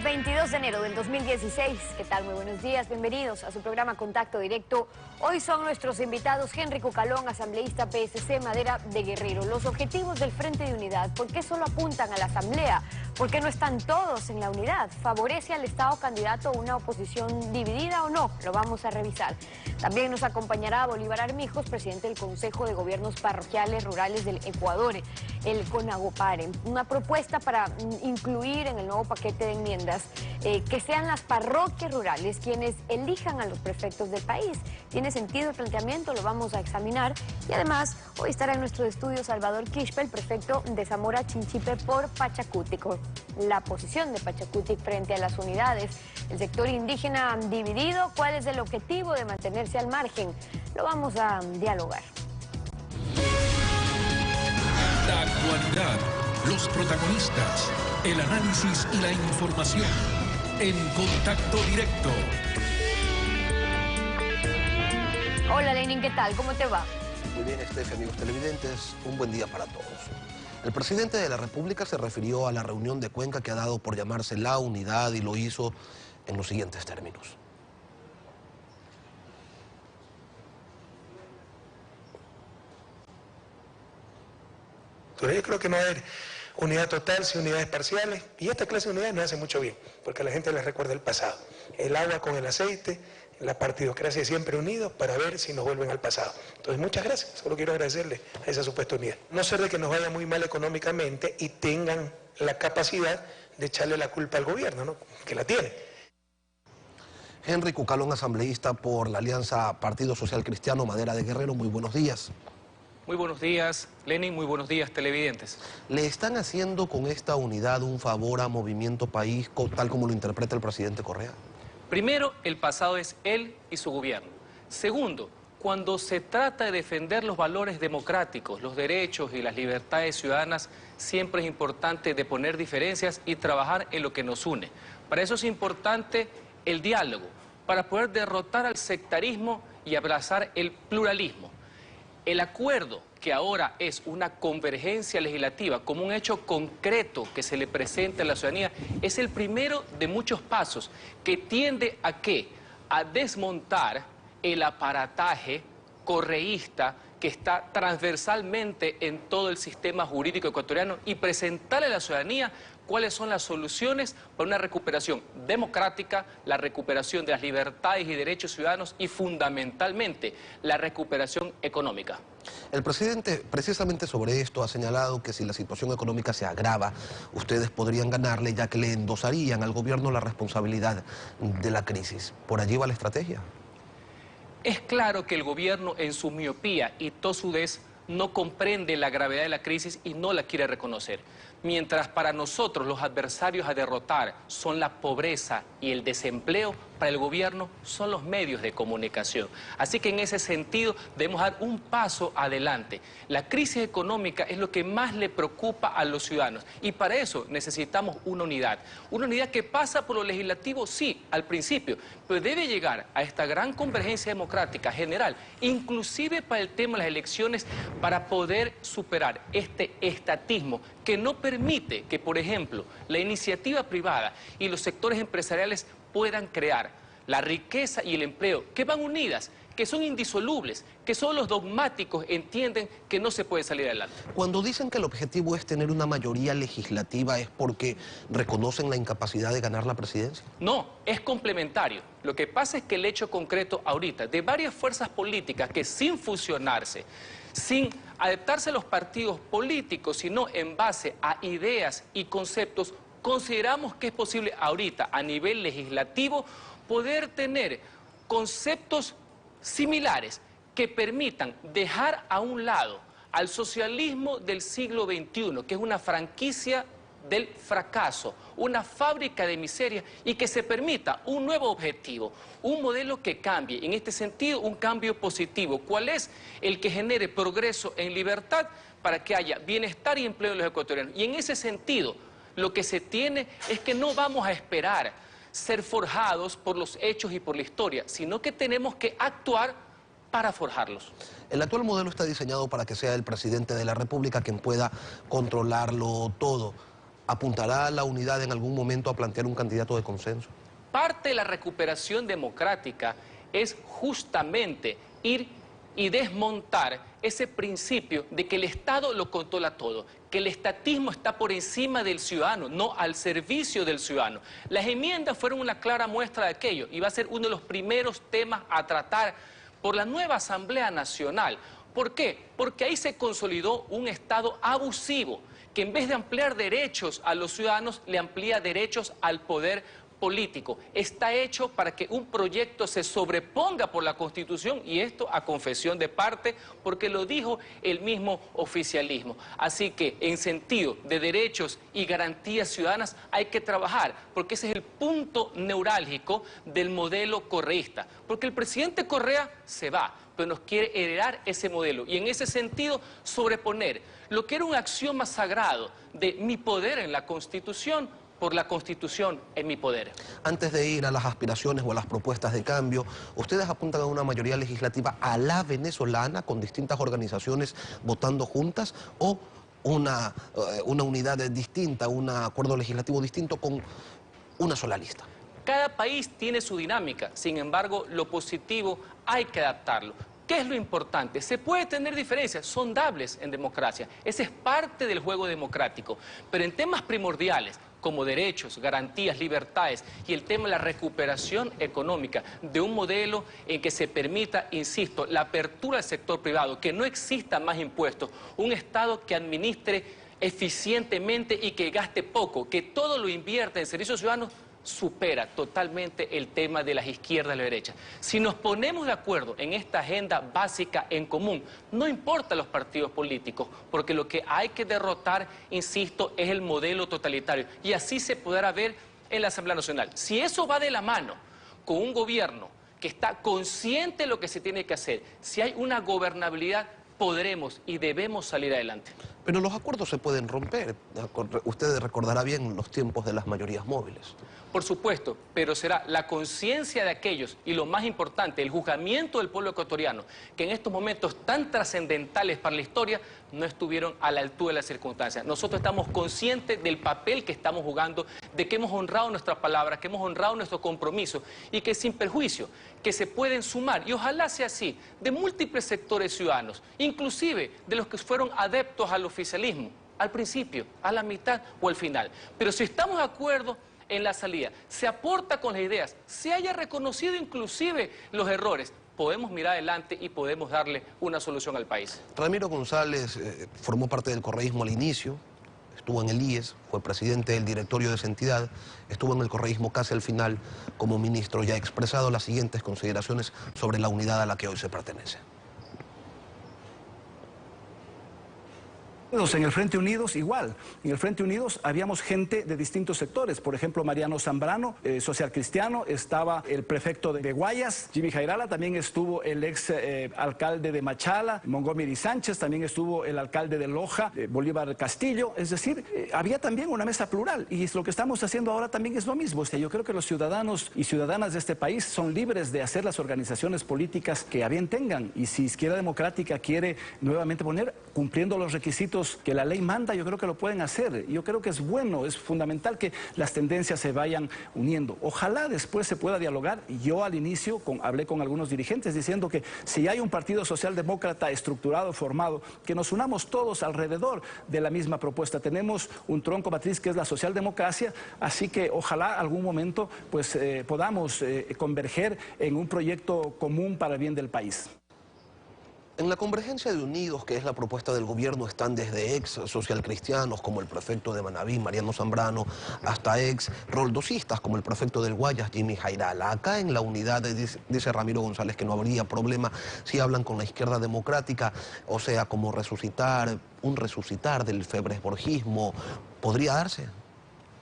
22 de enero del 2016. ¿Qué tal? Muy buenos días, bienvenidos a su programa Contacto Directo. Hoy son nuestros invitados Henry Cucalón, asambleísta PSC Madera de Guerrero. Los objetivos del Frente de Unidad, ¿por qué solo apuntan a la asamblea? ¿Por qué no están todos en la unidad? ¿Favorece al Estado candidato una oposición dividida o no? Lo vamos a revisar. También nos acompañará Bolívar Armijos, presidente del Consejo de Gobiernos Parroquiales Rurales del Ecuador, el CONAGOPARE. Una propuesta para incluir en el nuevo paquete de enmiendas que sean las parroquias rurales quienes elijan a los prefectos del país. ¿Tiene sentido el planteamiento? Lo vamos a examinar. Y además, hoy estará en nuestro estudio Salvador Quispe, el prefecto de Zamora Chinchipe por Pachacutic. La posición de Pachacutic frente a las unidades. El sector indígena dividido, ¿cuál es el objetivo de mantenerse al margen? Lo vamos a dialogar. La actualidad, los protagonistas, el análisis y la información en Contacto Directo. Hola Lenin, ¿qué tal? ¿Cómo te va? Muy bien, Estefi, amigos televidentes, un buen día para todos. El presidente de la República se refirió a la reunión de Cuenca que ha dado por llamarse La Unidad y lo hizo en los siguientes términos. Yo creo que no hay unidad total, sino unidades parciales, y esta clase de unidades nos hace mucho bien, porque a la gente les recuerda el pasado. El agua con el aceite, la partidocracia siempre unidos para ver si nos vuelven al pasado. Entonces, muchas gracias, solo quiero agradecerle a esa supuesta unidad. No ser de que nos vaya muy mal económicamente y tengan la capacidad de echarle la culpa al gobierno, ¿no? Que la tiene. Henry Cucalón, asambleísta por la Alianza Partido Social Cristiano Madera de Guerrero, muy buenos días. Muy buenos días, Lenin, muy buenos días, televidentes. ¿Le están haciendo con esta unidad un favor a Movimiento País, tal como lo interpreta el presidente Correa? Primero, el pasado es él y su gobierno. Segundo, cuando se trata de defender los valores democráticos, los derechos y las libertades ciudadanas, siempre es importante de poner diferencias y trabajar en lo que nos une. Para eso es importante el diálogo, para poder derrotar al sectarismo y abrazar el pluralismo. El acuerdo, que ahora es una convergencia legislativa como un hecho concreto que se le presenta a la ciudadanía, es el primero de muchos pasos que tiende ¿a qué? A desmontar el aparataje correísta que está transversalmente en todo el sistema jurídico ecuatoriano y presentarle a la ciudadanía cuáles son las soluciones para una recuperación democrática, la recuperación de las libertades y derechos ciudadanos y fundamentalmente la recuperación económica. El presidente precisamente sobre esto ha señalado que si la situación económica se agrava, ustedes podrían ganarle ya que le endosarían al gobierno la responsabilidad de la crisis. ¿Por allí va la estrategia? Es claro que el gobierno en su miopía y tosudez no comprende la gravedad de la crisis y no la quiere reconocer. Mientras para nosotros los adversarios a derrotar son la pobreza y el desempleo, para el gobierno son los medios de comunicación. Así que en ese sentido debemos dar un paso adelante. La crisis económica es lo que más le preocupa a los ciudadanos y para eso necesitamos una unidad. Una unidad que pasa por lo legislativo, sí, al principio, pero debe llegar a esta gran convergencia democrática general, inclusive para el tema de las elecciones, para poder superar este estatismo que no permite que, por ejemplo, la iniciativa privada y los sectores empresariales puedan crear la riqueza y el empleo, que van unidas, que son indisolubles, que solo los dogmáticos entienden que no se puede salir adelante. Cuando dicen que el objetivo es tener una mayoría legislativa, ¿es porque reconocen la incapacidad de ganar la presidencia? No, es complementario. Lo que pasa es que el hecho concreto ahorita de varias fuerzas políticas que sin fusionarse, sin adaptarse a los partidos políticos, sino en base a ideas y conceptos, consideramos que es posible ahorita a nivel legislativo poder tener conceptos similares que permitan dejar a un lado al socialismo del siglo XXI, que es una franquicia del fracaso, una fábrica de miseria y que se permita un nuevo objetivo, un modelo que cambie, en este sentido un cambio positivo. ¿Cuál es? El que genere progreso en libertad para que haya bienestar y empleo en los ecuatorianos. Y en ese sentido, lo que se tiene es que no vamos a esperar ser forjados por los hechos y por la historia, sino que tenemos que actuar para forjarlos. El actual modelo está diseñado para que sea el presidente de la República quien pueda controlarlo todo. ¿Apuntará la unidad en algún momento a plantear un candidato de consenso? Parte de la recuperación democrática es justamente ir y desmontar ese principio de que el Estado lo controla todo, que el estatismo está por encima del ciudadano, no al servicio del ciudadano. Las enmiendas fueron una clara muestra de aquello y va a ser uno de los primeros temas a tratar por la nueva Asamblea Nacional. ¿Por qué? Porque ahí se consolidó un Estado abusivo, que en vez de ampliar derechos a los ciudadanos, le amplía derechos al poder político. Está hecho para que un proyecto se sobreponga por la Constitución, y esto a confesión de parte, porque lo dijo el mismo oficialismo. Así que en sentido de derechos y garantías ciudadanas hay que trabajar, porque ese es el punto neurálgico del modelo correísta. Porque el presidente Correa se va, pero nos quiere heredar ese modelo, y en ese sentido sobreponer lo que era un axioma sagrado de mi poder en la Constitución por la Constitución en mi poder. Antes de ir a las aspiraciones o a las propuestas de cambio, ¿ustedes apuntan a una mayoría legislativa a la venezolana con distintas organizaciones votando juntas o una unidad distinta, un acuerdo legislativo distinto con una sola lista? Cada país tiene su dinámica, sin embargo, lo positivo hay que adaptarlo. ¿Qué es lo importante? Se puede tener diferencias, son sondables en democracia, ese es parte del juego democrático, pero en temas primordiales, como derechos, garantías, libertades y el tema de la recuperación económica de un modelo en que se permita, insisto, la apertura del sector privado, que no existan más impuestos, un Estado que administre eficientemente y que gaste poco, que todo lo invierta en servicios ciudadanos, supera totalmente el tema de las izquierdas y las derechas. Si nos ponemos de acuerdo en esta agenda básica en común, no importa los partidos políticos, porque lo que hay que derrotar, insisto, es el modelo totalitario. Y así se podrá ver en la Asamblea Nacional. Si eso va de la mano con un gobierno que está consciente de lo que se tiene que hacer, si hay una gobernabilidad, podremos y debemos salir adelante. Pero los acuerdos se pueden romper. Usted recordará bien los tiempos de las mayorías móviles. Por supuesto, pero será la conciencia de aquellos y lo más importante, el juzgamiento del pueblo ecuatoriano, que en estos momentos tan trascendentales para la historia no estuvieron a la altura de las circunstancias. Nosotros estamos conscientes del papel que estamos jugando, de que hemos honrado nuestra palabra, que hemos honrado nuestro compromiso y que sin perjuicio, que se pueden sumar, y ojalá sea así, de múltiples sectores ciudadanos, inclusive de los que fueron adeptos al oficialismo, al principio, a la mitad o al final. Pero si estamos de acuerdo en la salida, se aporta con las ideas, se haya reconocido inclusive los errores, podemos mirar adelante y podemos darle una solución al país. Ramiro González formó parte del correísmo al inicio, estuvo en el IES, fue presidente del directorio de esa entidad, estuvo en el correísmo casi al final como ministro y ha expresado las siguientes consideraciones sobre la unidad a la que hoy se pertenece. En el Frente Unidos igual, en el Frente Unidos habíamos gente de distintos sectores, por ejemplo Mariano Zambrano, social cristiano, estaba el prefecto de Guayas, Jimmy Jairala, también estuvo el ex alcalde de Machala, Montgomery Sánchez, también estuvo el alcalde de Loja, Bolívar Castillo, es decir, había también una mesa plural y lo que estamos haciendo ahora también es lo mismo. Yo creo que los ciudadanos y ciudadanas de este país son libres de hacer las organizaciones políticas que a bien tengan, y si Izquierda Democrática quiere nuevamente poner, cumpliendo los requisitos que la ley manda, yo creo que lo pueden hacer. Yo creo que es bueno, es fundamental que las tendencias se vayan uniendo. Ojalá después se pueda dialogar. Yo al inicio hablé con algunos dirigentes diciendo que si hay un partido socialdemócrata estructurado, formado, que nos unamos todos alrededor de la misma propuesta. Tenemos un tronco matriz que es la socialdemocracia, así que ojalá algún momento pues podamos converger en un proyecto común para el bien del país. En la convergencia de Unidos, que es la propuesta del gobierno, están desde ex socialcristianos como el prefecto de Manabí, Mariano Zambrano, hasta ex roldosistas como el prefecto del Guayas, Jimmy Jairala. Acá en la unidad dice Ramiro González que no habría problema si hablan con la izquierda democrática, o sea, como un resucitar del febresborgismo, ¿podría darse?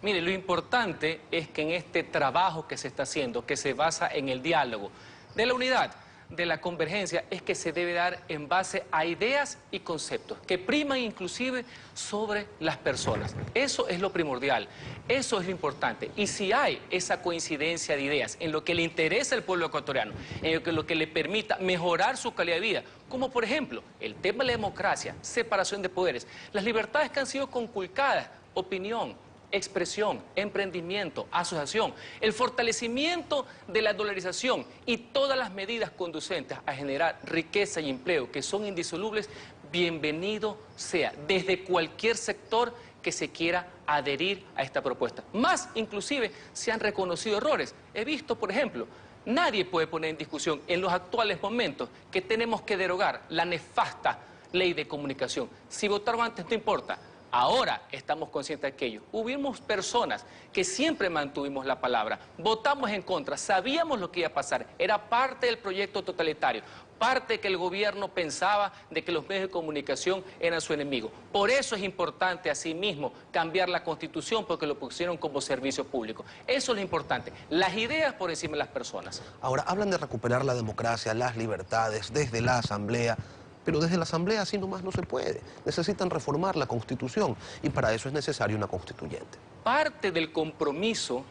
Mire, lo importante es que en este trabajo que se está haciendo, que se basa en el diálogo de la unidad, de la convergencia, es que se debe dar en base a ideas y conceptos que priman inclusive sobre las personas. Eso es lo primordial, eso es lo importante. Y si hay esa coincidencia de ideas en lo que le interesa al pueblo ecuatoriano, en lo que le permita mejorar su calidad de vida, como por ejemplo el tema de la democracia, separación de poderes, las libertades que han sido conculcadas, opinión, expresión, emprendimiento, asociación, el fortalecimiento de la dolarización y todas las medidas conducentes a generar riqueza y empleo que son indisolubles, bienvenido sea, desde cualquier sector que se quiera adherir a esta propuesta. Más, inclusive, se han reconocido errores. He visto, por ejemplo, nadie puede poner en discusión en los actuales momentos que tenemos que derogar la nefasta ley de comunicación. Si votaron antes, no importa. Ahora estamos conscientes de aquello. Hubimos personas que siempre mantuvimos la palabra, votamos en contra, sabíamos lo que iba a pasar, era parte del proyecto totalitario, parte que el gobierno pensaba de que los medios de comunicación eran su enemigo. Por eso es importante, asimismo, cambiar la Constitución, porque lo pusieron como servicio público. Eso es lo importante, las ideas por encima de las personas. Ahora, hablan de recuperar la democracia, las libertades, desde la Asamblea. Pero desde la Asamblea así nomás no se puede. Necesitan reformar la Constitución y para eso es necesario una constituyente. Parte del compromiso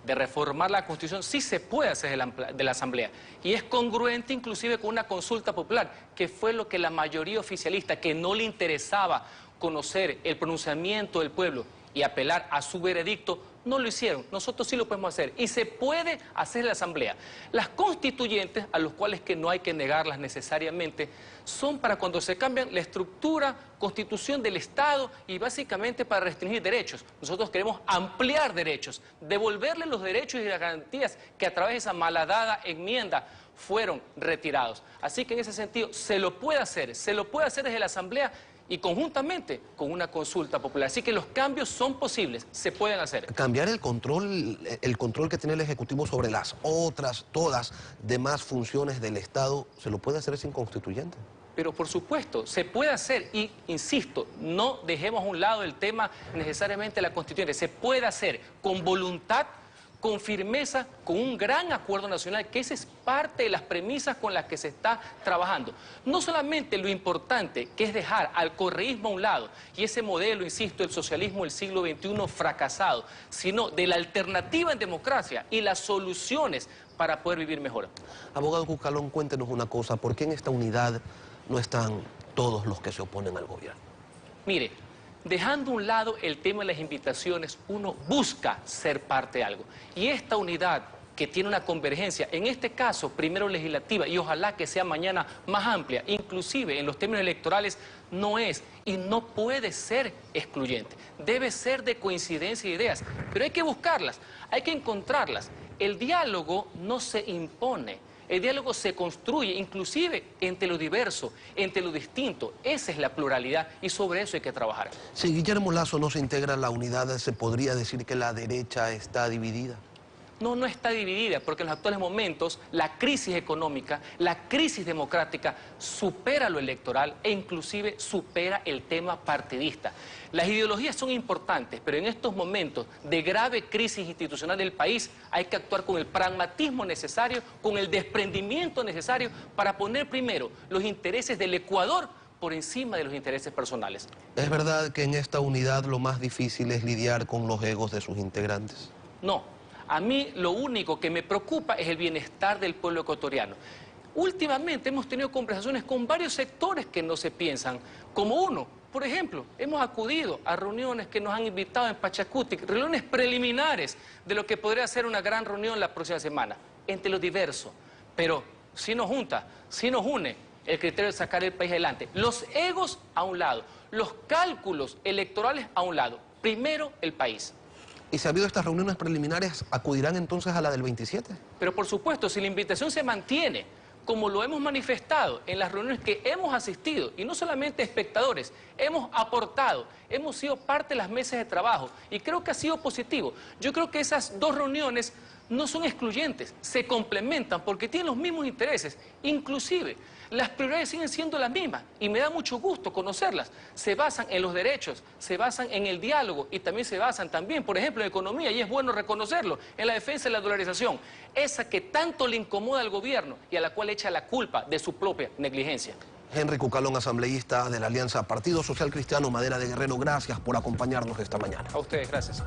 de reformar la Constitución sí se puede hacer de la Asamblea y es congruente inclusive con una consulta popular, que fue lo que la mayoría oficialista, que no le interesaba conocer el pronunciamiento del pueblo y apelar a su veredicto, no lo hicieron. Nosotros sí lo podemos hacer y se puede hacer en la Asamblea. Las constituyentes, a los cuales que no hay que negarlas necesariamente, son para cuando se cambian la estructura, constitución del Estado y básicamente para restringir derechos. Nosotros queremos ampliar derechos, devolverle los derechos y las garantías que a través de esa malhadada enmienda fueron retirados. Así que en ese sentido se lo puede hacer desde la Asamblea y conjuntamente con una consulta popular. Así que los cambios son posibles, se pueden hacer. Cambiar el control que tiene el Ejecutivo sobre las otras, todas demás funciones del Estado, ¿se lo puede hacer sin constituyente? Pero por supuesto, se puede hacer y, insisto, no dejemos a un lado el tema necesariamente de la constituyente. Se puede hacer con voluntad, con firmeza, con un gran acuerdo nacional, que esa es parte de las premisas con las que se está trabajando. No solamente lo importante, que es dejar al correísmo a un lado, y ese modelo, insisto, el socialismo del siglo XXI fracasado, sino de la alternativa en democracia y las soluciones para poder vivir mejor. Abogado Cucalón, cuéntenos una cosa, ¿por qué en esta unidad no están todos los que se oponen al gobierno? Mire, dejando a un lado el tema de las invitaciones, uno busca ser parte de algo. Y esta unidad que tiene una convergencia, en este caso, primero legislativa, y ojalá que sea mañana más amplia, inclusive en los términos electorales, no es y no puede ser excluyente. Debe ser de coincidencia de ideas, pero hay que buscarlas, hay que encontrarlas. El diálogo no se impone. El diálogo se construye inclusive entre lo diverso, entre lo distinto. Esa es la pluralidad y sobre eso hay que trabajar. Si Guillermo Lasso no se integra en la unidad, ¿se podría decir que la derecha está dividida? No, no está dividida, porque en los actuales momentos la crisis económica, la crisis democrática supera lo electoral e inclusive supera el tema partidista. Las ideologías son importantes, pero en estos momentos de grave crisis institucional del país hay que actuar con el pragmatismo necesario, con el desprendimiento necesario para poner primero los intereses del Ecuador por encima de los intereses personales. ¿Es verdad que en esta unidad lo más difícil es lidiar con los egos de sus integrantes? No. A mí lo único que me preocupa es el bienestar del pueblo ecuatoriano. Últimamente hemos tenido conversaciones con varios sectores que no se piensan como uno. Por ejemplo, hemos acudido a reuniones que nos han invitado en Pachacuti, reuniones preliminares de lo que podría ser una gran reunión la próxima semana, entre lo diverso. Pero si nos junta, si nos une el criterio de sacar el país adelante, los egos a un lado, los cálculos electorales a un lado, primero el país. ¿Y si ha habido estas reuniones preliminares, acudirán entonces a la del 27? Pero por supuesto, si la invitación se mantiene, como lo hemos manifestado en las reuniones que hemos asistido, y no solamente espectadores, hemos aportado, hemos sido parte de las mesas de trabajo, y creo que ha sido positivo. Yo creo que esas dos reuniones no son excluyentes, se complementan porque tienen los mismos intereses, inclusive las prioridades siguen siendo las mismas y me da mucho gusto conocerlas. Se basan en los derechos, se basan en el diálogo y también se basan también, por ejemplo, en economía, y es bueno reconocerlo, en la defensa de la dolarización, esa que tanto le incomoda al gobierno y a la cual echa la culpa de su propia negligencia. Henry Cucalón, asambleísta de la Alianza Partido Social Cristiano Madera de Guerrero, gracias por acompañarnos esta mañana. A ustedes, gracias.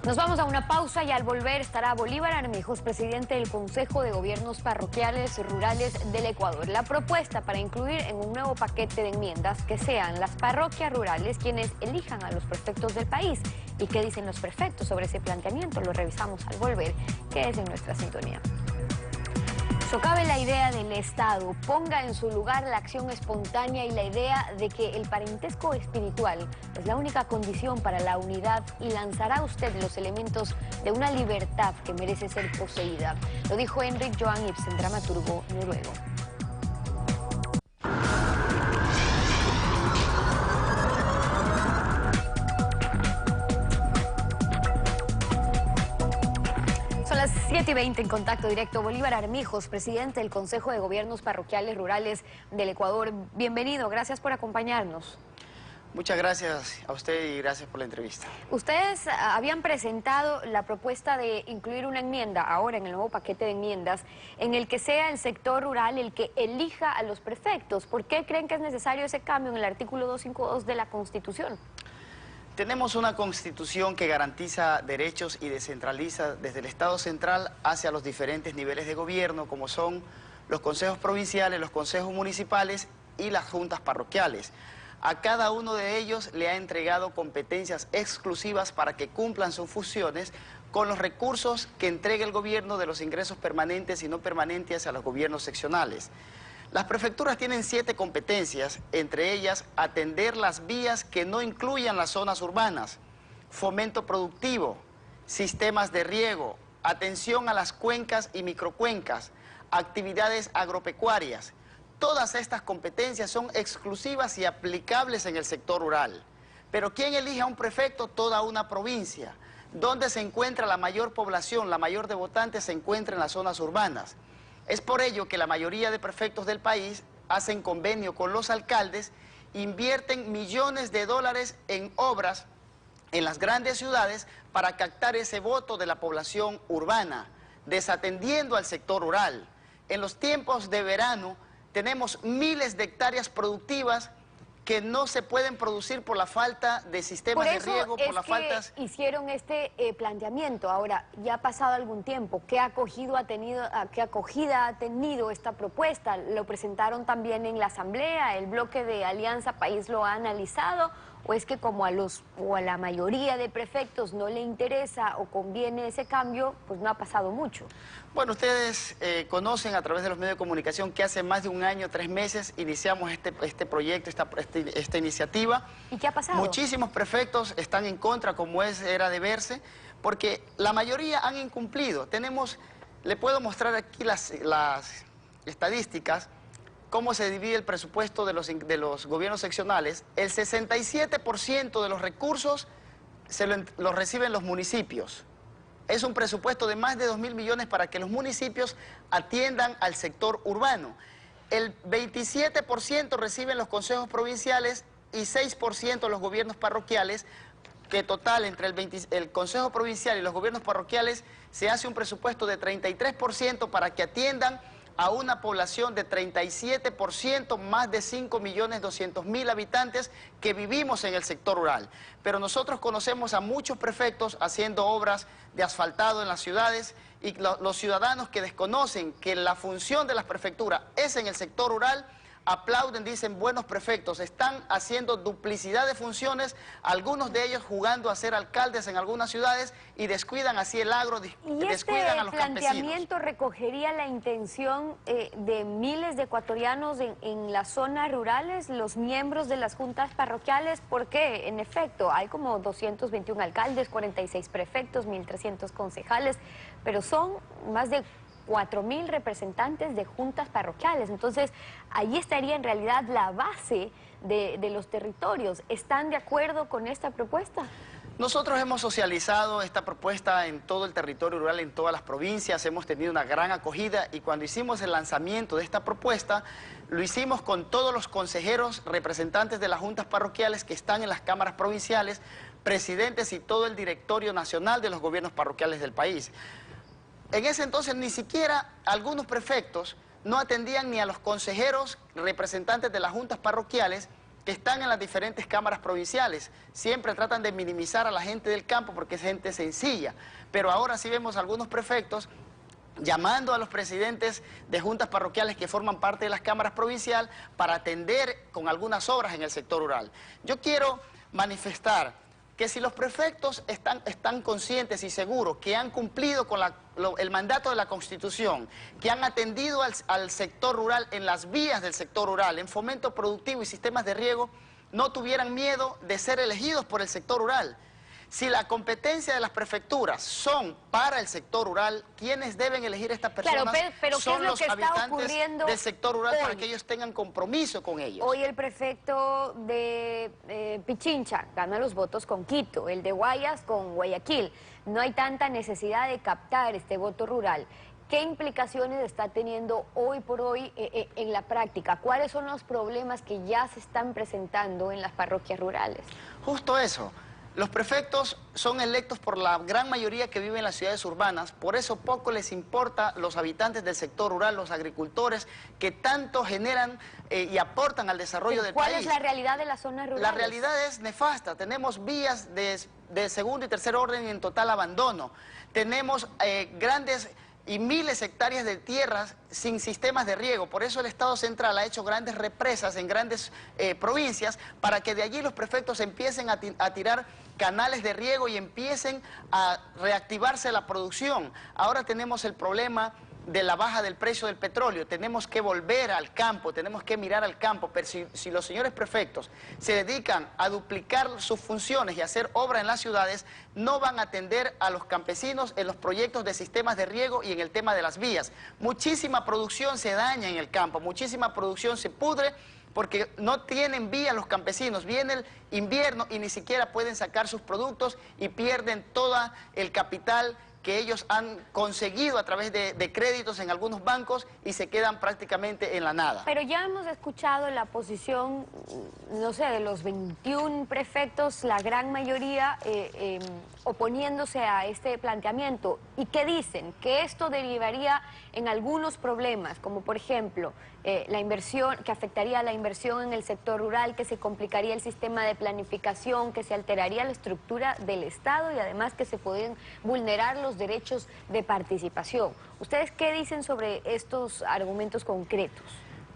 Nos vamos a una pausa y al volver estará Bolívar Armijos, presidente del Consejo de Gobiernos Parroquiales Rurales del Ecuador. La propuesta para incluir en un nuevo paquete de enmiendas que sean las parroquias rurales quienes elijan a los prefectos del país. ¿Y qué dicen los prefectos sobre ese planteamiento? Lo revisamos al volver. Quédese en nuestra sintonía. Socave la idea del Estado, ponga en su lugar la acción espontánea y la idea de que el parentesco espiritual es la única condición para la unidad y lanzará usted los elementos de una libertad que merece ser poseída. Lo dijo Henrik Johan Ibsen, dramaturgo noruego. Son las 7:20 en Contacto Directo. Bolívar Armijos, presidente del Consejo de Gobiernos Parroquiales Rurales del Ecuador. Bienvenido, gracias por acompañarnos. Muchas gracias a usted y gracias por la entrevista. Ustedes habían presentado la propuesta de incluir una enmienda, ahora en el nuevo paquete de enmiendas, en el que sea el sector rural el que elija a los prefectos. ¿Por qué creen que es necesario ese cambio en el artículo 252 de la Constitución? Tenemos una Constitución que garantiza derechos y descentraliza desde el Estado central hacia los diferentes niveles de gobierno, como son los consejos provinciales, los consejos municipales y las juntas parroquiales. A cada uno de ellos le ha entregado competencias exclusivas para que cumplan sus funciones con los recursos que entrega el gobierno de los ingresos permanentes y no permanentes a los gobiernos seccionales. Las prefecturas tienen 7 competencias, entre ellas atender las vías que no incluyan las zonas urbanas, fomento productivo, sistemas de riego, atención a las cuencas y microcuencas, actividades agropecuarias. Todas estas competencias son exclusivas y aplicables en el sector rural. Pero ¿quién elige a un prefecto? Toda una provincia. ¿Dónde se encuentra la mayor población, la mayor de votantes se encuentra en las zonas urbanas? Es por ello que la mayoría de prefectos del país hacen convenio con los alcaldes, invierten millones de dólares en obras en las grandes ciudades para captar ese voto de la población urbana, desatendiendo al sector rural. En los tiempos de verano tenemos miles de hectáreas productivas que no se pueden producir por la falta de sistemas de riego, por las faltas... Hicieron este planteamiento. Ahora, ya ha pasado algún tiempo. ¿Qué acogida ha tenido esta propuesta? ¿Lo presentaron también en la Asamblea? ¿El bloque de Alianza País lo ha analizado? ¿O es que como a la mayoría de prefectos no le interesa o conviene ese cambio, pues no ha pasado mucho? Bueno, ustedes conocen a través de los medios de comunicación que hace más de un año, 3 meses, iniciamos este proyecto, esta iniciativa. ¿Y qué ha pasado? Muchísimos prefectos están en contra, como era de verse, porque la mayoría han incumplido. Le puedo mostrar aquí las estadísticas, cómo se divide el presupuesto de los gobiernos seccionales. El 67% de los recursos los reciben los municipios. Es un presupuesto de más de 2.000 millones para que los municipios atiendan al sector urbano. El 27% reciben los consejos provinciales y 6% los gobiernos parroquiales, que total entre el Consejo Provincial y los gobiernos parroquiales se hace un presupuesto de 33% para que atiendan a una población de 37%, más de 5.200.000 habitantes que vivimos en el sector rural. Pero nosotros conocemos a muchos prefectos haciendo obras de asfaltado en las ciudades y los ciudadanos que desconocen que la función de las prefecturas es en el sector rural, aplauden, dicen buenos prefectos, están haciendo duplicidad de funciones, algunos de ellos jugando a ser alcaldes en algunas ciudades y descuidan así el agro, descuidan a los campesinos. ¿Y este planteamiento recogería la intención de miles de ecuatorianos en las zonas rurales, los miembros de las juntas parroquiales? Porque, en efecto, hay como 221 alcaldes, 46 prefectos, 1.300 concejales, pero son más de 4.000 representantes de juntas parroquiales. Entonces, ahí estaría en realidad la base de los territorios. ¿Están de acuerdo con esta propuesta? Nosotros hemos socializado esta propuesta en todo el territorio rural, en todas las provincias, hemos tenido una gran acogida y cuando hicimos el lanzamiento de esta propuesta, lo hicimos con todos los consejeros representantes de las juntas parroquiales que están en las cámaras provinciales, presidentes y todo el directorio nacional de los gobiernos parroquiales del país. En ese entonces ni siquiera algunos prefectos no atendían ni a los consejeros representantes de las juntas parroquiales que están en las diferentes cámaras provinciales. Siempre tratan de minimizar a la gente del campo porque es gente sencilla, pero ahora sí vemos algunos prefectos llamando a los presidentes de juntas parroquiales que forman parte de las cámaras provinciales para atender con algunas obras en el sector rural. Yo quiero manifestar que si los prefectos están conscientes y seguros que han cumplido con el mandato de la Constitución, que han atendido al sector rural en las vías del sector rural, en fomento productivo y sistemas de riego, no tuvieran miedo de ser elegidos por el sector rural. Si la competencia de las prefecturas son para el sector rural, ¿quiénes deben elegir estas personas? Claro, pero son ¿qué es lo los que está habitantes ocurriendo del sector rural hoy? para que ellos tengan compromiso con ellos. Hoy el prefecto de Pichincha gana los votos con Quito, el de Guayas con Guayaquil. No hay tanta necesidad de captar este voto rural. ¿Qué implicaciones está teniendo hoy por hoy en la práctica? ¿Cuáles son los problemas que ya se están presentando en las parroquias rurales? Justo eso. Los prefectos son electos por la gran mayoría que vive en las ciudades urbanas, por eso poco les importa los habitantes del sector rural, los agricultores, que tanto generan y aportan al desarrollo del país. ¿Cuál es la realidad de las zonas rurales? La realidad es nefasta. Tenemos vías de segundo y tercer orden en total abandono. Tenemos grandes y miles de hectáreas de tierras sin sistemas de riego. Por eso el Estado central ha hecho grandes represas en grandes provincias para que de allí los prefectos empiecen a tirar canales de riego y empiecen a reactivarse la producción. Ahora tenemos el problema de la baja del precio del petróleo. Tenemos que volver al campo, tenemos que mirar al campo, pero si los señores prefectos se dedican a duplicar sus funciones y a hacer obra en las ciudades, no van a atender a los campesinos en los proyectos de sistemas de riego y en el tema de las vías. Muchísima producción se daña en el campo, muchísima producción se pudre porque no tienen vía los campesinos. Viene el invierno y ni siquiera pueden sacar sus productos y pierden todo el capital que ellos han conseguido a través de créditos en algunos bancos y se quedan prácticamente en la nada. Pero ya hemos escuchado la posición, no sé, de los 21 prefectos, la gran mayoría oponiéndose a este planteamiento. ¿Y qué dicen? Que esto derivaría en algunos problemas, como por ejemplo la inversión, que afectaría la inversión en el sector rural, que se complicaría el sistema de planificación, que se alteraría la estructura del Estado y además que se pueden vulnerar los derechos de participación. ¿Ustedes qué dicen sobre estos argumentos concretos?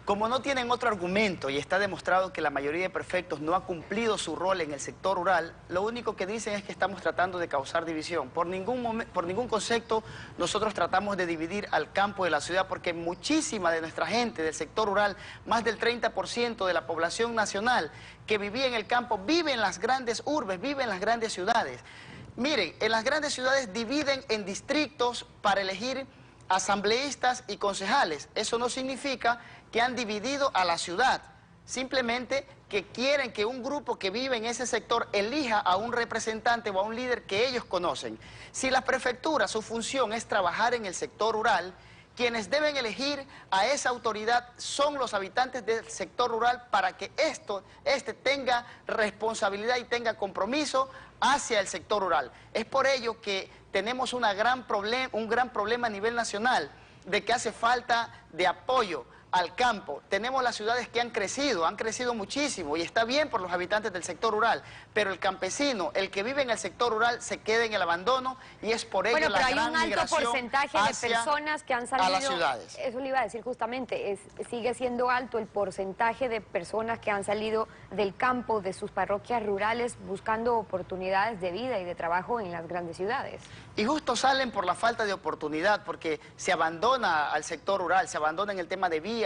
Como no tienen otro argumento y está demostrado que la mayoría de prefectos no ha cumplido su rol en el sector rural, lo único que dicen es que estamos tratando de causar división. Por ningún concepto nosotros tratamos de dividir al campo de la ciudad, porque muchísima de nuestra gente del sector rural, más del 30% de la población nacional que vivía en el campo, vive en las grandes urbes, vive en las grandes ciudades. Miren, en las grandes ciudades dividen en distritos para elegir asambleístas y concejales. Eso no significa que han dividido a la ciudad, simplemente que quieren que un grupo que vive en ese sector elija a un representante o a un líder que ellos conocen. Si la prefectura, su función es trabajar en el sector rural, quienes deben elegir a esa autoridad son los habitantes del sector rural para que este tenga responsabilidad y tenga compromiso hacia el sector rural. Es por ello que tenemos un gran problema a nivel nacional de que hace falta de apoyo al campo. Tenemos las ciudades que han crecido muchísimo y está bien por los habitantes del sector rural, pero el campesino, el que vive en el sector rural, se queda en el abandono y es por ello la gran migración hacia hay un alto porcentaje de personas que han salido a las ciudades. Eso le iba a decir justamente, sigue siendo alto el porcentaje de personas que han salido del campo, de sus parroquias rurales, buscando oportunidades de vida y de trabajo en las grandes ciudades. Y justo salen por la falta de oportunidad, porque se abandona al sector rural, se abandona en el tema de vías,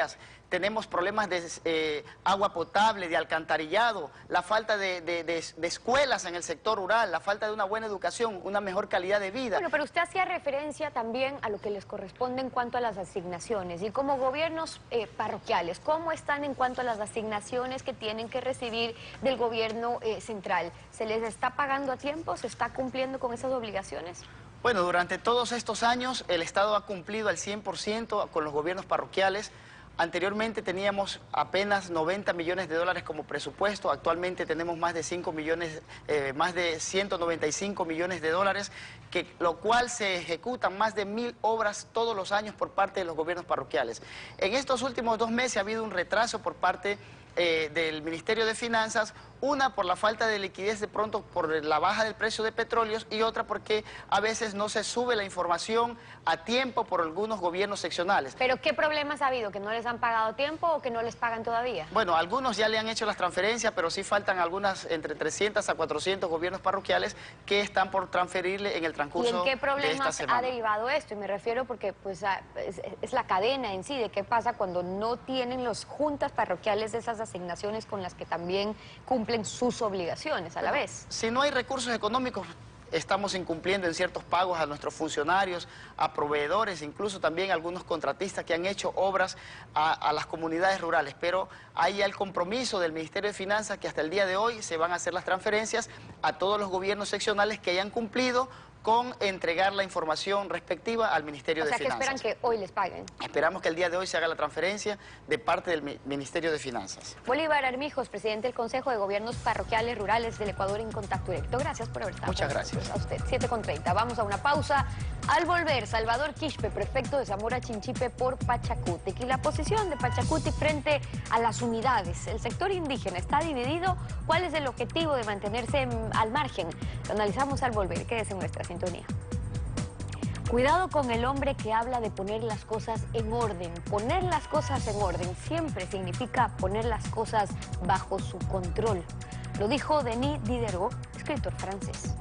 tenemos problemas de agua potable, de alcantarillado, la falta de escuelas en el sector rural, la falta de una buena educación, una mejor calidad de vida. Bueno, pero usted hacía referencia también a lo que les corresponde en cuanto a las asignaciones. Y como gobiernos parroquiales, ¿cómo están en cuanto a las asignaciones que tienen que recibir del gobierno central? ¿Se les está pagando a tiempo? ¿Se está cumpliendo con esas obligaciones? Bueno, durante todos estos años el Estado ha cumplido al 100% con los gobiernos parroquiales. Anteriormente teníamos apenas 90 millones de dólares como presupuesto, actualmente tenemos más de 195 millones de dólares, lo cual se ejecutan más de 1000 obras todos los años por parte de los gobiernos parroquiales. En estos últimos 2 meses ha habido un retraso por parte del Ministerio de Finanzas, una por la falta de liquidez de pronto por la baja del precio de petróleos y otra porque a veces no se sube la información a tiempo por algunos gobiernos seccionales. ¿Pero qué problemas ha habido? ¿Que no les han pagado tiempo o que no les pagan todavía? Bueno, algunos ya le han hecho las transferencias, pero sí faltan algunas entre 300 a 400 gobiernos parroquiales que están por transferirle en el transcurso de esta semana. ¿Y en qué problemas ha derivado esto? Y me refiero porque pues, es la cadena en sí de qué pasa cuando no tienen las juntas parroquiales de esas asignaciones con las que también cumplen sus obligaciones a la vez. Si no hay recursos económicos, estamos incumpliendo en ciertos pagos a nuestros funcionarios, a proveedores, incluso también a algunos contratistas que han hecho obras a las comunidades rurales. Pero hay el compromiso del Ministerio de Finanzas que hasta el día de hoy se van a hacer las transferencias a todos los gobiernos seccionales que hayan cumplido con entregar la información respectiva al Ministerio de Finanzas. O sea, que esperan que hoy les paguen. Esperamos que el día de hoy se haga la transferencia de parte del Ministerio de Finanzas. Bolívar Armijos, presidente del Consejo de Gobiernos Parroquiales Rurales del Ecuador en Contacto Directo. Gracias por haber estado. Muchas gracias. A usted. 7:30. Vamos a una pausa. Al volver, Salvador Quispe, prefecto de Zamora Chinchipe por Pachacutic. Y la posición de Pachacutic frente a las unidades. El sector indígena está dividido. ¿Cuál es el objetivo de mantenerse al margen? Lo analizamos al volver. Quédese en nuestra sintonía. Cuidado con el hombre que habla de poner las cosas en orden. Poner las cosas en orden siempre significa poner las cosas bajo su control. Lo dijo Denis Diderot, escritor francés.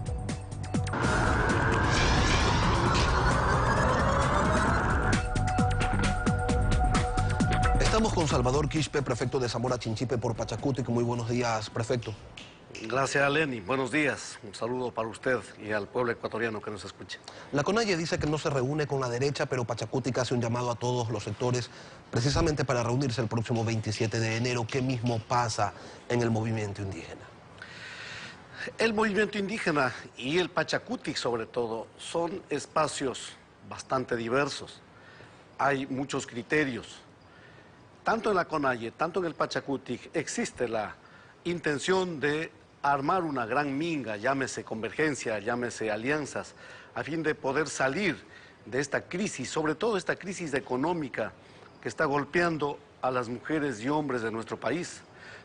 Estamos con Salvador Quispe, prefecto de Zamora Chinchipe por Pachacutic. Muy buenos días, prefecto. Gracias, Lenny. Buenos días. Un saludo para usted y al pueblo ecuatoriano que nos escuche. La CONAIE dice que no se reúne con la derecha, pero Pachacutic hace un llamado a todos los sectores precisamente para reunirse el próximo 27 de enero. ¿Qué mismo pasa en el movimiento indígena? El movimiento indígena y el Pachacutic, sobre todo, son espacios bastante diversos. Hay muchos criterios. Tanto en la CONAIE, tanto en el Pachacutic, existe la intención de armar una gran minga, llámese convergencia, llámese alianzas, a fin de poder salir de esta crisis, sobre todo esta crisis económica que está golpeando a las mujeres y hombres de nuestro país.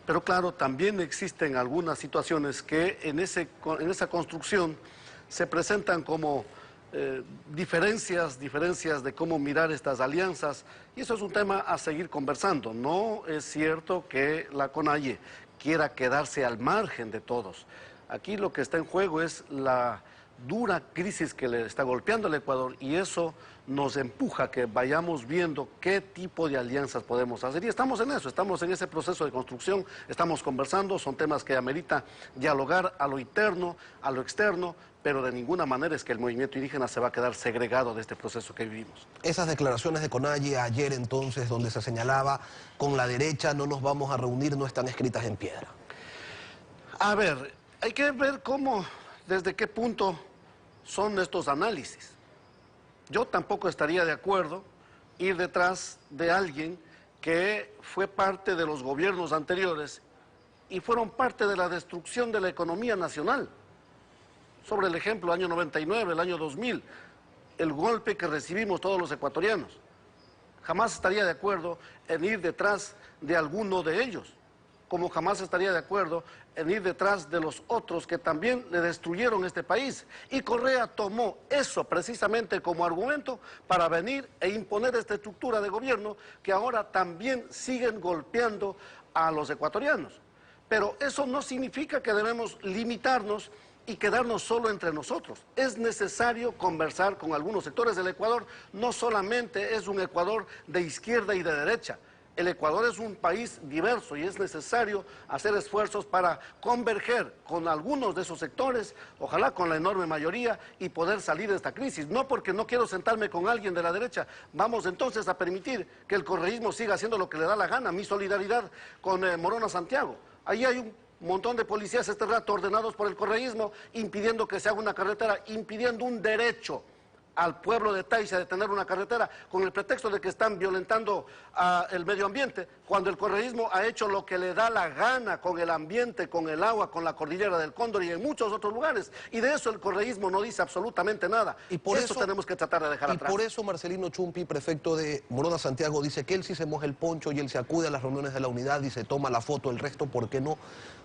Pero claro, también existen algunas situaciones que en esa construcción se presentan como diferencias de cómo mirar estas alianzas, y eso es un tema a seguir conversando. No es cierto que la CONAIE quiera quedarse al margen de todos. Aquí lo que está en juego es la dura crisis que le está golpeando al Ecuador, y eso nos empuja a que vayamos viendo qué tipo de alianzas podemos hacer. Y estamos en eso, estamos en ese proceso de construcción, estamos conversando, son temas que amerita dialogar a lo interno, a lo externo, pero de ninguna manera es que el movimiento indígena se va a quedar segregado de este proceso que vivimos. Esas declaraciones de CONAIE ayer entonces, donde se señalaba con la derecha no nos vamos a reunir, no están escritas en piedra. A ver, hay que ver cómo, desde qué punto son estos análisis. Yo tampoco estaría de acuerdo ir detrás de alguien que fue parte de los gobiernos anteriores y fueron parte de la destrucción de la economía nacional. Sobre el ejemplo, el año 99, el año 2000, el golpe que recibimos todos los ecuatorianos. Jamás estaría de acuerdo en ir detrás de alguno de ellos, como jamás estaría de acuerdo en ir detrás de los otros que también le destruyeron este país. Y Correa tomó eso precisamente como argumento para venir e imponer esta estructura de gobierno que ahora también siguen golpeando a los ecuatorianos. Pero eso no significa que debemos limitarnos y quedarnos solo entre nosotros. Es necesario conversar con algunos sectores del Ecuador. No solamente es un Ecuador de izquierda y de derecha. El Ecuador es un país diverso y es necesario hacer esfuerzos para converger con algunos de esos sectores, ojalá con la enorme mayoría, y poder salir de esta crisis. No porque no quiero sentarme con alguien de la derecha, vamos entonces a permitir que el correísmo siga haciendo lo que le da la gana. Mi solidaridad con Morona Santiago. Ahí hay un montón de policías este rato ordenados por el correísmo, impidiendo que se haga una carretera, impidiendo un derecho al pueblo de Taiza de tener una carretera con el pretexto de que están violentando el medio ambiente, cuando el correísmo ha hecho lo que le da la gana con el ambiente, con el agua, con la cordillera del Cóndor y en muchos otros lugares, y de eso el correísmo no dice absolutamente nada, y por eso tenemos que tratar de dejar atrás. Y por eso Marcelino Chumpi, prefecto de Morona Santiago, dice que él sí se moja el poncho y él se acude a las reuniones de la unidad y se toma la foto, el resto, ¿por qué no?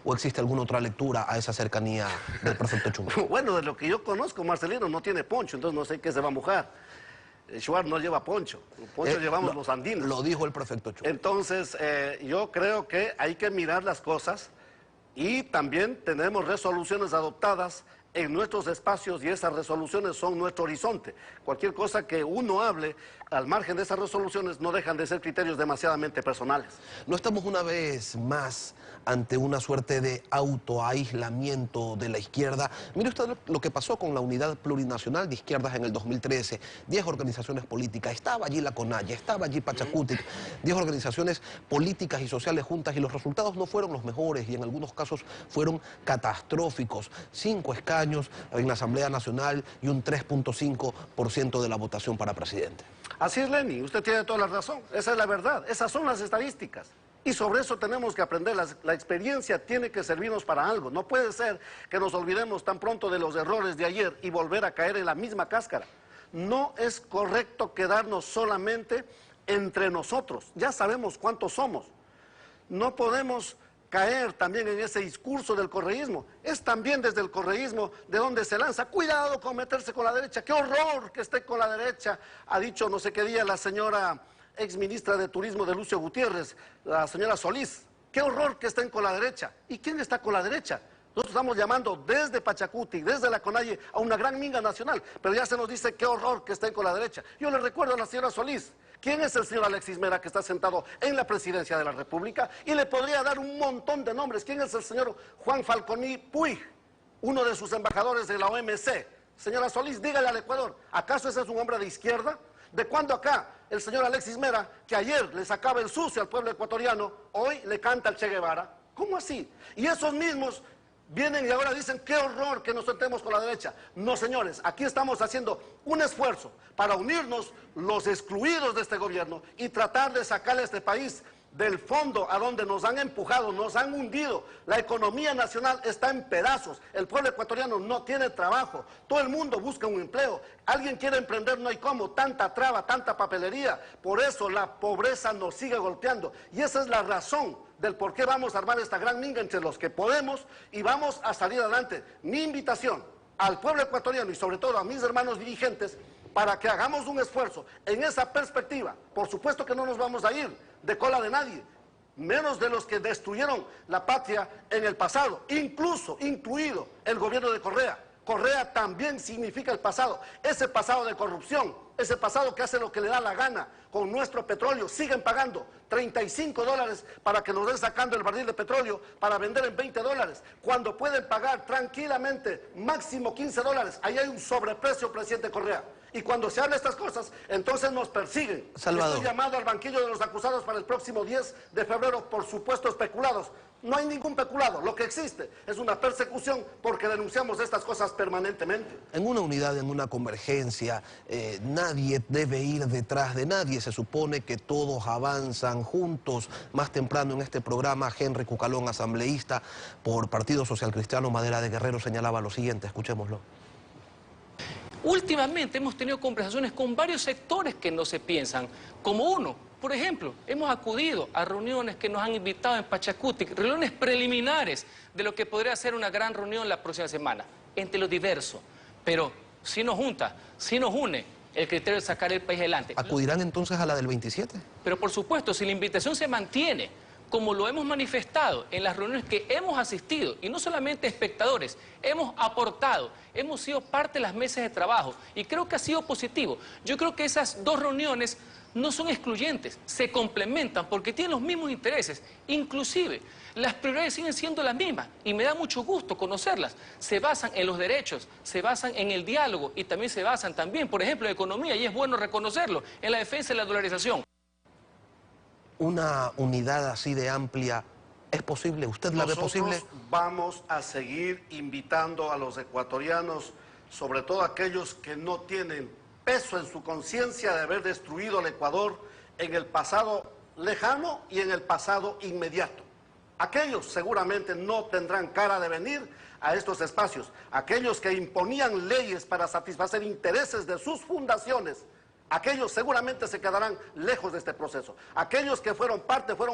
¿O existe alguna otra lectura a esa cercanía del prefecto Chumpi? Bueno, de lo que yo conozco, Marcelino no tiene poncho, entonces no sé qué se va a mojar. Schwartz no lleva poncho, el poncho llevamos los andinos. Lo dijo el prefecto Chumpi. Entonces, yo creo que hay que mirar las cosas y también tenemos resoluciones adoptadas en nuestros espacios y esas resoluciones son nuestro horizonte. Cualquier cosa que uno hable al margen de esas resoluciones no dejan de ser criterios demasiadamente personales. No estamos una vez más ante una suerte de autoaislamiento de la izquierda. Mire usted lo que pasó con la Unidad Plurinacional de Izquierdas en el 2013. 10 organizaciones políticas, estaba allí la CONAIE, estaba allí Pachacutic, 10 organizaciones políticas y sociales juntas y los resultados no fueron los mejores y en algunos casos fueron catastróficos. 5 escaños en la Asamblea Nacional y un 3.5% de la votación para presidente. Así es, Lenny, usted tiene toda la razón, esa es la verdad, esas son las estadísticas. Y sobre eso tenemos que aprender, la experiencia tiene que servirnos para algo. No puede ser que nos olvidemos tan pronto de los errores de ayer y volver a caer en la misma cáscara. No es correcto quedarnos solamente entre nosotros, ya sabemos cuántos somos. No podemos caer también en ese discurso del correísmo. Es también desde el correísmo de donde se lanza. Cuidado con meterse con la derecha, qué horror que esté con la derecha, ha dicho no sé qué día la señora exministra de Turismo de Lucio Gutiérrez, la señora Solís. Qué horror que estén con la derecha. ¿Y quién está con la derecha? Nosotros estamos llamando desde Pachacuti, desde la CONAIE, a una gran minga nacional, pero ya se nos dice qué horror que estén con la derecha. Yo le recuerdo a la señora Solís, ¿quién es el señor Alexis Mera que está sentado en la presidencia de la República? Y le podría dar un montón de nombres. ¿Quién es el señor Juan Falconi Puig, uno de sus embajadores de la OMC? Señora Solís, dígale al Ecuador, ¿acaso ese es un hombre de izquierda? ¿De cuándo acá el señor Alexis Mera, que ayer le sacaba el sucio al pueblo ecuatoriano, hoy le canta al Che Guevara? ¿Cómo así? Y esos mismos vienen y ahora dicen, qué horror que nos sentemos con la derecha. No, señores, aquí estamos haciendo un esfuerzo para unirnos los excluidos de este gobierno y tratar de sacar a este país del fondo a donde nos han empujado, nos han hundido. La economía nacional está en pedazos, el pueblo ecuatoriano no tiene trabajo, todo el mundo busca un empleo, alguien quiere emprender, no hay cómo, tanta traba, tanta papelería, por eso la pobreza nos sigue golpeando y esa es la razón del por qué vamos a armar esta gran minga entre los que podemos y vamos a salir adelante. Mi invitación al pueblo ecuatoriano y sobre todo a mis hermanos dirigentes para que hagamos un esfuerzo en esa perspectiva. Por supuesto que no nos vamos a ir de cola de nadie, menos de los que destruyeron la patria en el pasado, incluido el gobierno de Correa. Correa también significa el pasado, ese pasado de corrupción, ese pasado que hace lo que le da la gana con nuestro petróleo. Siguen pagando $35 para que nos den sacando el barril de petróleo para vender en $20, cuando pueden pagar tranquilamente máximo $15. Ahí hay un sobreprecio, presidente Correa. Y cuando se habla estas cosas, entonces nos persiguen. Salvador. Estoy llamado al banquillo de los acusados para el próximo 10 de febrero por supuestos peculados. No hay ningún peculado, lo que existe es una persecución porque denunciamos estas cosas permanentemente. En una unidad, en una convergencia, nadie debe ir detrás de nadie. Se supone que todos avanzan juntos. Más temprano en este programa, Henry Cucalón, asambleísta por Partido Social Cristiano Madera de Guerrero, señalaba lo siguiente, escuchémoslo. Últimamente hemos tenido conversaciones con varios sectores que no se piensan como uno. Por ejemplo, hemos acudido a reuniones que nos han invitado en Pachacuti, reuniones preliminares de lo que podría ser una gran reunión la próxima semana, entre lo diverso. Pero si nos junta, si nos une el criterio de sacar el país adelante. ¿Acudirán entonces a la del 27? Pero por supuesto, si la invitación se mantiene, como lo hemos manifestado en las reuniones que hemos asistido, y no solamente espectadores, hemos aportado, hemos sido parte de las mesas de trabajo, y creo que ha sido positivo. Yo creo que esas dos reuniones no son excluyentes, se complementan porque tienen los mismos intereses, inclusive las prioridades siguen siendo las mismas, y me da mucho gusto conocerlas. Se basan en los derechos, se basan en el diálogo, y también se basan también, por ejemplo, en economía, y es bueno reconocerlo, en la defensa de la dolarización. Una unidad así de amplia, ¿es posible? ¿Usted la ve posible? Nosotros vamos a seguir invitando a los ecuatorianos, sobre todo aquellos que no tienen peso en su conciencia de haber destruido el Ecuador en el pasado lejano y en el pasado inmediato. Aquellos seguramente no tendrán cara de venir a estos espacios. Aquellos que imponían leyes para satisfacer intereses de sus fundaciones, aquellos seguramente se quedarán lejos de este proceso. Aquellos que fueron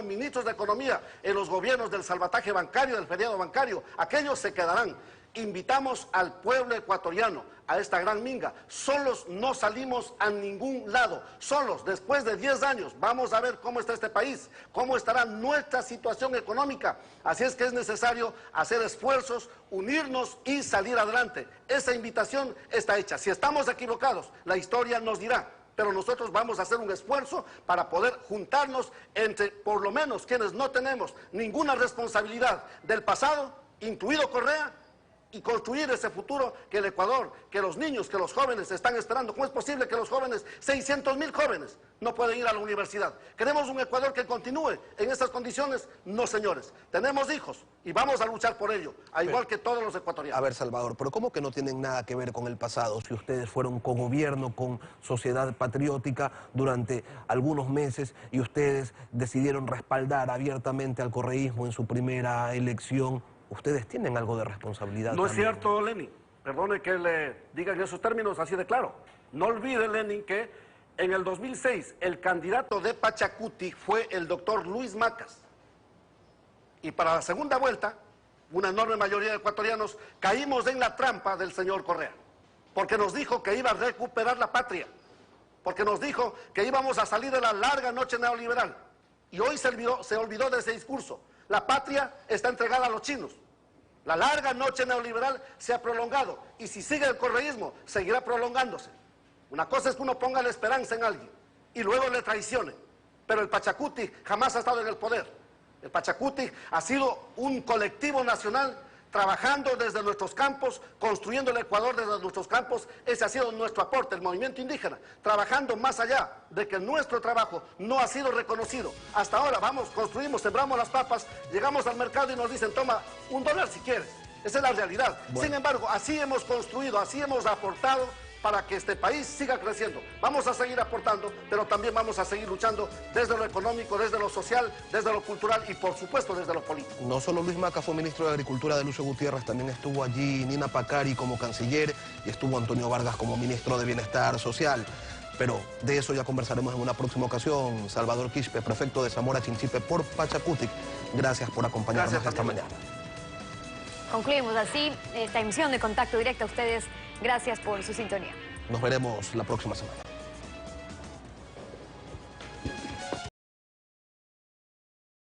ministros de Economía en los gobiernos del salvataje bancario, del feriado bancario, aquellos se quedarán. Invitamos al pueblo ecuatoriano a esta gran minga. Solos no salimos a ningún lado. Solos, después de 10 años, vamos a ver cómo está este país, cómo estará nuestra situación económica. Así es que es necesario hacer esfuerzos, unirnos y salir adelante. Esa invitación está hecha. Si estamos equivocados, la historia nos dirá. Pero nosotros vamos a hacer un esfuerzo para poder juntarnos entre, por lo menos, quienes no tenemos ninguna responsabilidad del pasado, incluido Correa, y construir ese futuro que el Ecuador, que los niños, que los jóvenes están esperando. ¿Cómo es posible que los jóvenes, 600.000 jóvenes, no pueden ir a la universidad? ¿Queremos un Ecuador que continúe en estas condiciones? No, señores. Tenemos hijos y vamos a luchar por ello, al igual que todos los ecuatorianos. A ver, Salvador, pero ¿cómo que no tienen nada que ver con el pasado si ustedes fueron con gobierno, con sociedad patriótica durante algunos meses y ustedes decidieron respaldar abiertamente al correísmo en su primera elección? Ustedes tienen algo de responsabilidad. No también. es cierto, Lenin. Perdone que le diga en esos términos así de claro. No olvide, Lenin, que en el 2006 el candidato de Pachacuti fue el doctor Luis Macas. Y para la segunda vuelta, una enorme mayoría de ecuatorianos caímos en la trampa del señor Correa. Porque nos dijo que iba a recuperar la patria. Porque nos dijo que íbamos a salir de la larga noche neoliberal. Y hoy se olvidó de ese discurso. La patria está entregada a los chinos. La larga noche neoliberal se ha prolongado y si sigue el correísmo, seguirá prolongándose. Una cosa es que uno ponga la esperanza en alguien y luego le traicione, pero el Pachacuti jamás ha estado en el poder. El Pachacuti ha sido un colectivo nacional trabajando desde nuestros campos, construyendo el Ecuador desde nuestros campos. Ese ha sido nuestro aporte, el movimiento indígena, trabajando más allá de que nuestro trabajo no ha sido reconocido. Hasta ahora vamos, construimos, sembramos las papas, llegamos al mercado y nos dicen, toma $1 si quieres. Esa es la realidad. Bueno. Sin embargo, así hemos construido, así hemos aportado para que este país siga creciendo. Vamos a seguir aportando, pero también vamos a seguir luchando desde lo económico, desde lo social, desde lo cultural y por supuesto desde lo político. No solo Luis Maca fue ministro de Agricultura de Lucio Gutiérrez, también estuvo allí Nina Pacari como canciller y estuvo Antonio Vargas como ministro de Bienestar Social. Pero de eso ya conversaremos en una próxima ocasión. Salvador Quispe, prefecto de Zamora Chinchipe por Pachacutic, gracias por acompañarnos esta mañana. Concluimos así esta emisión de Contacto Directo. A ustedes, gracias por su sintonía. Nos veremos la próxima semana.